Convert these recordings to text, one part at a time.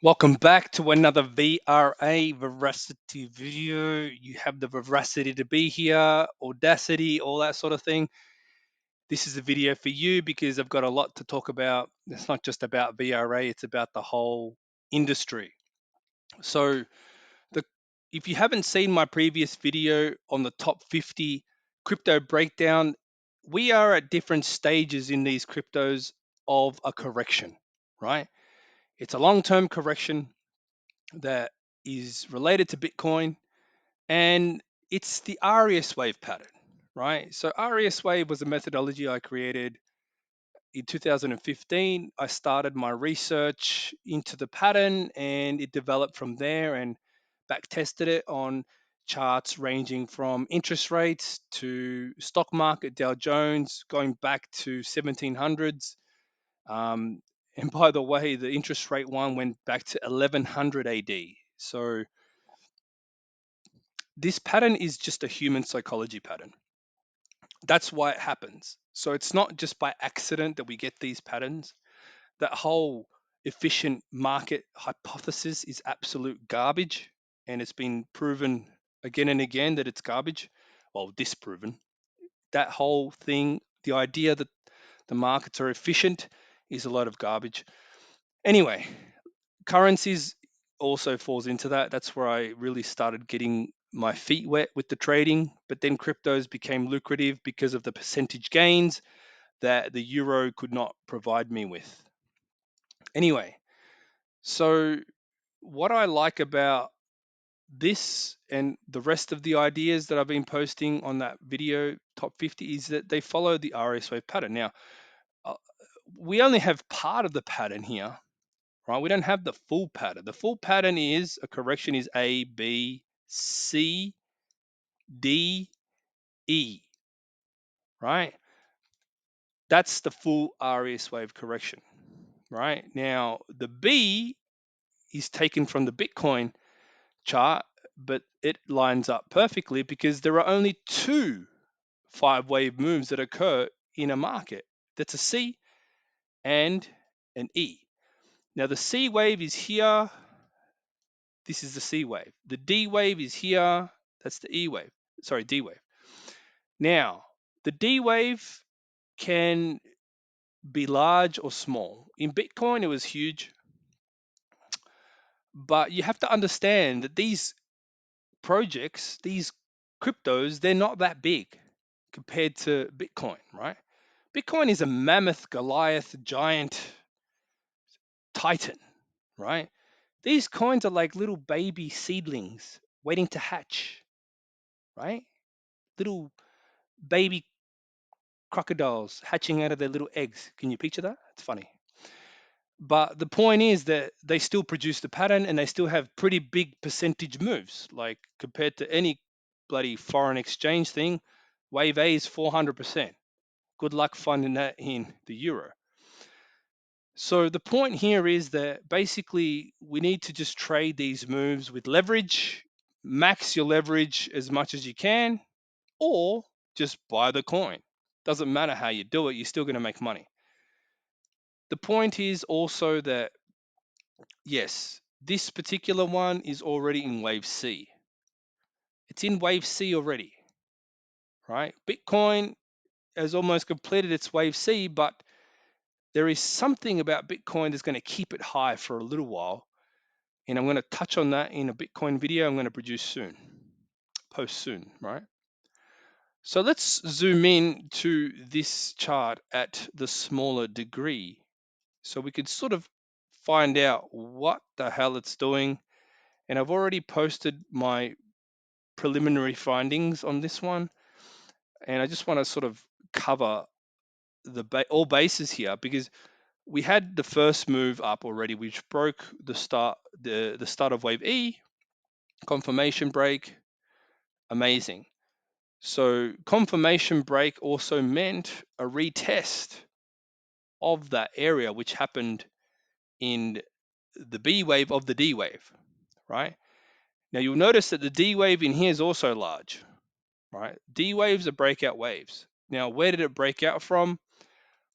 Welcome back to another Veracity video. You have the veracity to be here, audacity, all that sort of thing. This is a video for you because I've got a lot to talk about. It's not just about VRA, it's about the whole industry. So, the if you haven't seen my previous video on the top 50 crypto breakdown, we are at different stages in these cryptos of a correction, right? It's a long-term correction that is related to Bitcoin, and it's the AriasWave pattern, right? So AriasWave was a methodology I created in 2015. I started my research into the pattern, and it developed from there, and back tested it on charts ranging from interest rates to stock market Dow Jones, going back to 1700s. Um, and by the way, the interest rate one went back to 1100 AD. So this pattern is just a human psychology pattern. That's why it happens. So it's not just by accident that we get these patterns. That whole efficient market hypothesis is absolute garbage. And it's been proven again and again that it's garbage. Well, disproven. That whole thing, the idea that the markets are efficient, is a lot of garbage. Anyway, currencies also falls into that. That's where I really started getting my feet wet with the trading. But then cryptos became lucrative because of the percentage gains that the euro could not provide me with. Anyway, so what I like about this and the rest of the ideas that I've been posting on that video top 50 is that they follow the RSWave pattern. Now, uh, we only have part of the pattern here, right? We don't have the full pattern. The full pattern is a correction is A, B, C, D, E, right? That's the full RS wave correction, right? Now, the B is taken from the Bitcoin chart, but it lines up perfectly because there are only two 5 wave moves that occur in a market. That's a C and an E. Now, the C wave is here. This is the C wave. The D wave is here. That's the E wave. Sorry, D wave. Now, the D wave can be large or small. In Bitcoin, it was huge, but you have to understand that these projects, these cryptos, they're not that big compared to Bitcoin, right? Bitcoin is a mammoth, Goliath, giant titan, right? These coins are like little baby seedlings waiting to hatch, right? Little baby crocodiles hatching out of their little eggs. Can you picture that? It's funny. But the point is that they still produce the pattern and they still have pretty big percentage moves. Like compared to any bloody foreign exchange thing, wave A is 400%. Good luck finding that in the euro. So the point here is that basically we need to just trade these moves with leverage, max your leverage as much as you can, or just buy the coin. Doesn't matter how you do it, you're still going to make money. The point is also that, yes, this particular one is already in wave C. It's in wave C already, right? Bitcoin has almost completed its wave C, but there is something about Bitcoin that's going to keep it high for a little while. And I'm going to touch on that in a Bitcoin video I'm going to produce soon, post soon, right? So let's zoom in to this chart at the smaller degree so we could sort of find out what the hell it's doing. And I've already posted my preliminary findings on this one. And I just want to sort of cover all bases here because we had the first move up already, which broke the start of wave E, confirmation break, amazing. So confirmation break also meant a retest of that area, which happened in the B wave of the D wave, right? Now you'll notice that the D wave in here is also large, right? D waves are breakout waves. Now, where did it break out from?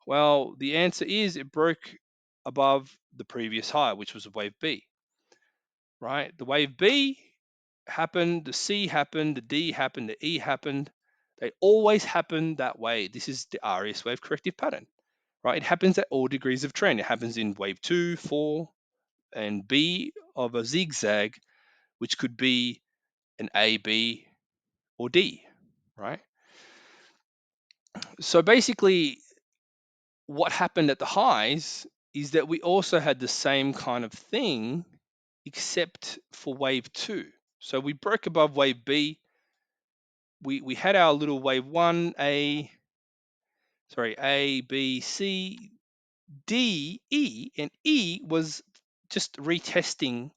Well, the answer is it broke above the previous high, which was wave B. right? The wave B happened, the C happened, the D happened, the E happened. They always happen that way. This is the AriasWave corrective pattern, right? It happens at all degrees of trend. It happens in wave 2, 4, and B of a zigzag, which could be an A, B, or D, right? So basically, what happened at the highs is that we also had the same kind of thing, except for wave 2. So we broke above wave B. We had our little wave 1, A, B, C, D, E, and E was just retesting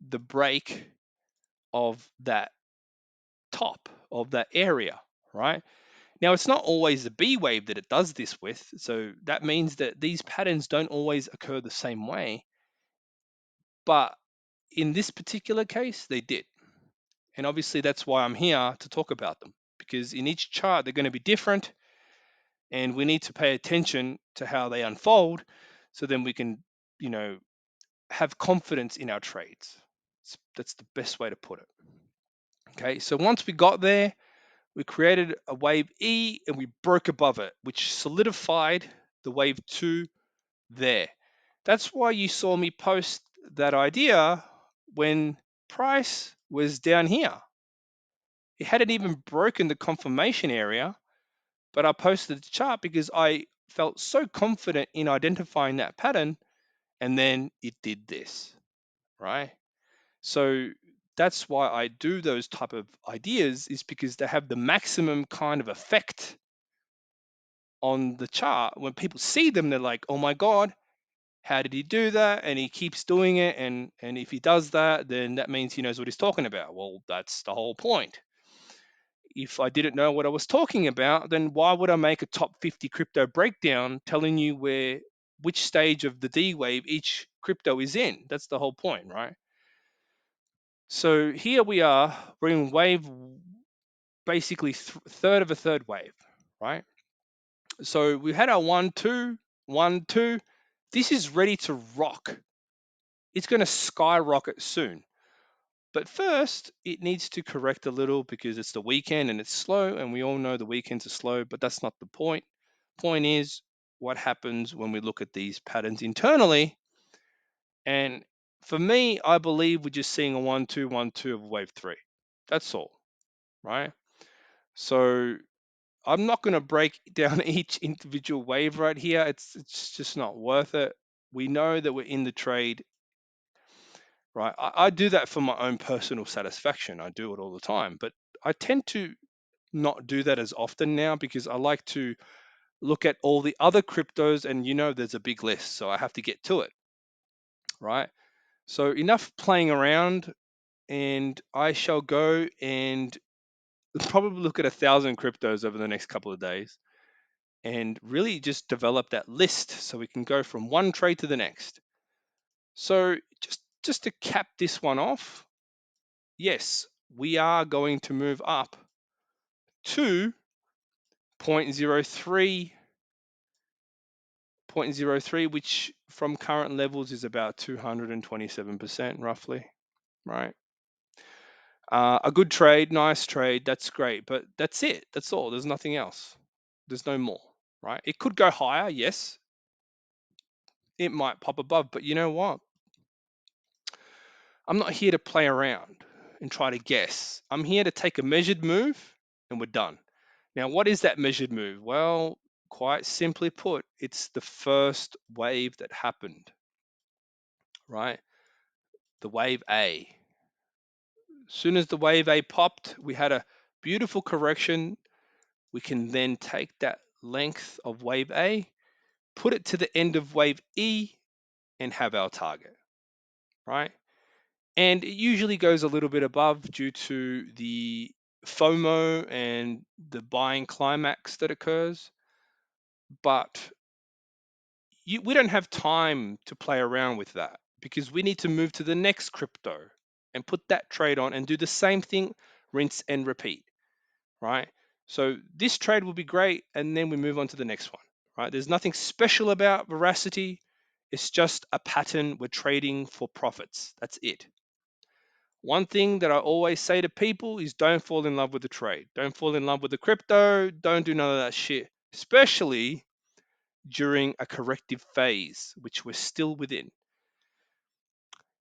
the break of that top of that area, right? Now, it's not always the B wave that it does this with. So that means that these patterns don't always occur the same way. But in this particular case, they did. And obviously, that's why I'm here to talk about them, because in each chart, they're going to be different. And we need to pay attention to how they unfold so then we can, you know, have confidence in our trades. That's the best way to put it. Okay, so once we got there, we created a wave E and we broke above it, which solidified the wave 2 there. That's why you saw me post that idea when price was down here. It hadn't even broken the confirmation area, but I posted the chart because I felt so confident in identifying that pattern, and then it did this, right? So that's why I do those type of ideas, is because they have the maximum kind of effect on the chart. When people see them, they're like, oh my God, how did he do that? And he keeps doing it. And if he does that, then that means he knows what he's talking about. Well, that's the whole point. If I didn't know what I was talking about, then why would I make a top 50 crypto breakdown telling you which stage of the D wave each crypto is in? That's the whole point, right? So here we are, we're in wave, basically third of a third wave, right? So we had our 1, 2, 1, 2. This is ready to rock. It's going to skyrocket soon. But first, it needs to correct a little because it's the weekend and it's slow, and we all know the weekends are slow, but that's not the point. Point is what happens when we look at these patterns internally. And for me, I believe we're just seeing a 1, 2, 1, 2 of wave 3. That's all, right? So I'm not going to break down each individual wave right here. It's just not worth it. We know that we're in the trade, right? I do that for my own personal satisfaction. I do it all the time, but I tend to not do that as often now because I like to look at all the other cryptos, and there's a big list, so I have to get to it, right? So enough playing around, and I shall go and probably look at 1,000 cryptos over the next couple of days and really just develop that list so we can go from one trade to the next. So just to cap this one off, yes, we are going to move up to 0.03, which from current levels is about 227% roughly, right? A good trade, nice trade, that's great, but that's it. That's all. There's nothing else. There's no more, right? It could go higher, yes. It might pop above, but you know what? I'm not here to play around and try to guess. I'm here to take a measured move and we're done. Now, what is that measured move? Well, quite simply put, it's the first wave that happened, right? The wave A. As soon as the wave A popped, we had a beautiful correction. We can then take that length of wave A, put it to the end of wave E, and have our target, right? And it usually goes a little bit above due to the FOMO and the buying climax that occurs. But we don't have time to play around with that because we need to move to the next crypto and put that trade on and do the same thing, rinse and repeat, right? So this trade will be great, and then we move on to the next one, right? There's nothing special about Veracity. It's just a pattern we're trading for profits. That's it. One thing that I always say to people is don't fall in love with the trade. Don't fall in love with the crypto. Don't do none of that shit, especially during a corrective phase, which we're still within.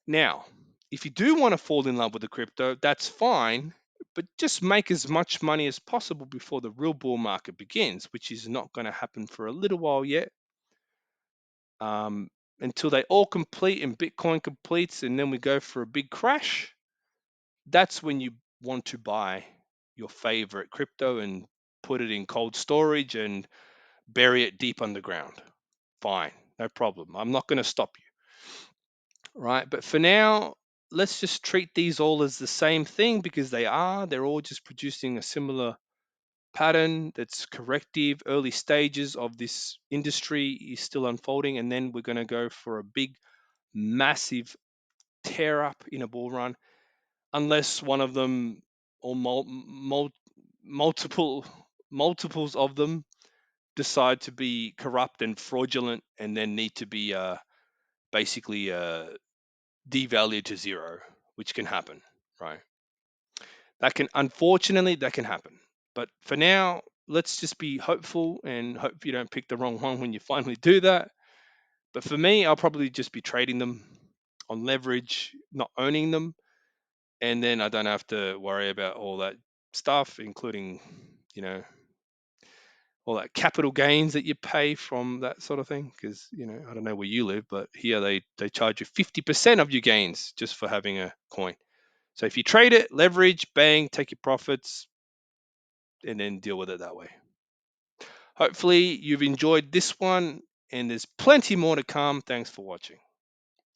Now, if you do want to fall in love with the crypto, that's fine, but just make as much money as possible before the real bull market begins, which is not going to happen for a little while yet. Until they all complete and Bitcoin completes, and then we go for a big crash, that's when you want to buy your favorite crypto and put it in cold storage and bury it deep underground. Fine, no problem. I'm not going to stop you, right? But for now, let's just treat these all as the same thing because they are. They're all just producing a similar pattern that's corrective. Early stages of this industry is still unfolding, and then we're going to go for a big, massive tear up in a bull run, unless one of them or multiples of them decide to be corrupt and fraudulent, and then need to be basically devalued to zero, which can happen, right? Unfortunately, that can happen. But for now, let's just be hopeful and hope you don't pick the wrong one when you finally do that. But for me, I'll probably just be trading them on leverage, not owning them. And then I don't have to worry about all that stuff, including, you know, all that capital gains that you pay from that sort of thing. Because, I don't know where you live, but here they charge you 50% of your gains just for having a coin. So if you trade it, leverage, bang, take your profits, and then deal with it that way. Hopefully you've enjoyed this one, and there's plenty more to come. Thanks for watching.